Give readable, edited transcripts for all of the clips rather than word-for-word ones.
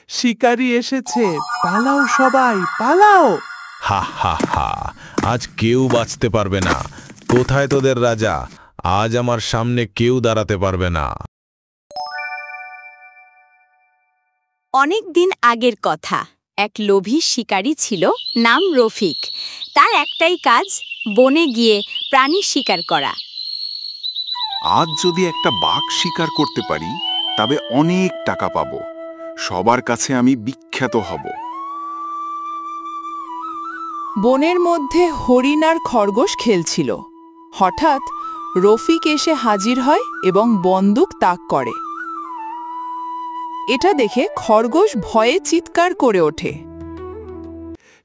শিকারী এসেছে, পালাও সবাই পালাও। হা হা হা, আজ কেউ বাঁচতে পারবে না। কোথায় তোদের রাজা? আজ আমার সামনে কেউ দাঁড়াতে পারবে না। অনেক দিন আগের কথা। এক লোভী শিকারী ছিল, নাম রফিক। তার একটাই কাজ, বনে গিয়ে প্রাণী শিকার করা। আজ যদি একটা বাঘ শিকার করতে পারি তবে অনেক টাকা পাবো, সবার কাছে আমি বিখ্যাত হব। বনের মধ্যে হরিণ আর খরগোশ খেলছিল। হঠাৎ রফিক এসে হাজির হয় এবং বন্দুক তাক করে। এটা দেখে খরগোশ ভয়ে চিৎকার করে ওঠে।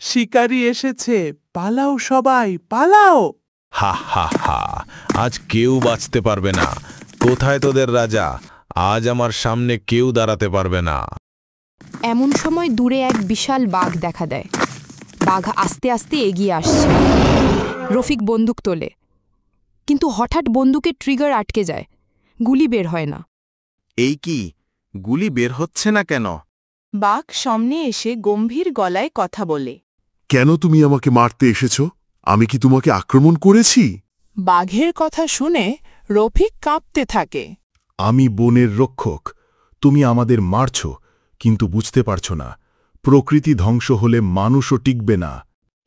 শিকারী এসেছে, পালাও সবাই পালাও। হা হা হা, আজ কেউ বাঁচতে পারবে না। কোথায় তোদের রাজা? আজ আমার সামনে কেউ দাঁড়াতে পারবে না। এমন সময় দূরে এক বিশাল বাঘ দেখা দেয়। বাঘ আস্তে আস্তে এগিয়ে আসছে। রফিক বন্দুক তোলে, কিন্তু হঠাৎ বন্দুকের ট্রিগার আটকে যায়। গুলি বের হয় না। এই কি, গুলি বের হচ্ছে না কেন? বাঘ সামনে এসে গম্ভীর গলায় কথা বলে। কেন তুমি আমাকে মারতে এসেছ? আমি কি তোমাকে আক্রমণ করেছি? বাঘের কথা শুনে রফিক কাঁপতে থাকে। আমি বনের রক্ষক, তুমি আমাদের মারছ, কিন্তু বুঝতে পারছ না, প্রকৃতি ধ্বংস হলে মানুষও টিকবে না।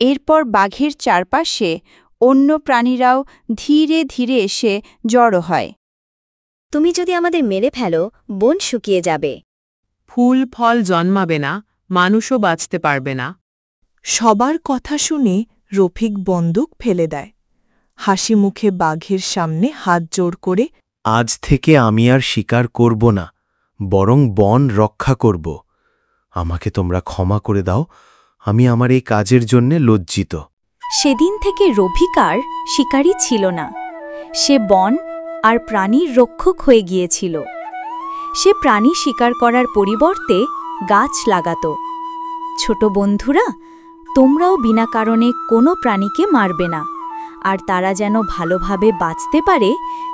এরপর বাঘের চারপাশে অন্য প্রাণীরাও ধীরে ধীরে এসে জড়ো হয়। তুমি যদি আমাদের মেরে ফেলো, বন শুকিয়ে যাবে। ফুল ফল জন্মাবে না, মানুষও বাঁচতে পারবে না। সবার কথা শুনে রফিক বন্দুক ফেলে দেয়। হাসি মুখে বাঘের সামনে হাত জোড় করে, আজ থেকে আমি আর শিকার করব না, বরং বন রক্ষা করব। আমাকে তোমরা ক্ষমা করে দাও, আমি আমার এই কাজের জন্যে লজ্জিত। সেদিন থেকে রফিক আর শিকারী ছিল না। সে বন আর প্রাণীর রক্ষক হয়ে গিয়েছিল। সে প্রাণী শিকার করার পরিবর্তে গাছ লাগাত। ছোট বন্ধুরা, তোমরাও বিনা কারণে কোনো প্রাণীকে মারবে না, আর তারা যেন ভালোভাবে বাঁচতে পারে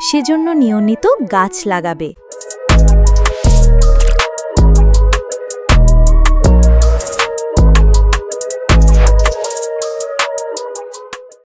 সেজন্য নিয়মিত গাছ লাগাবে।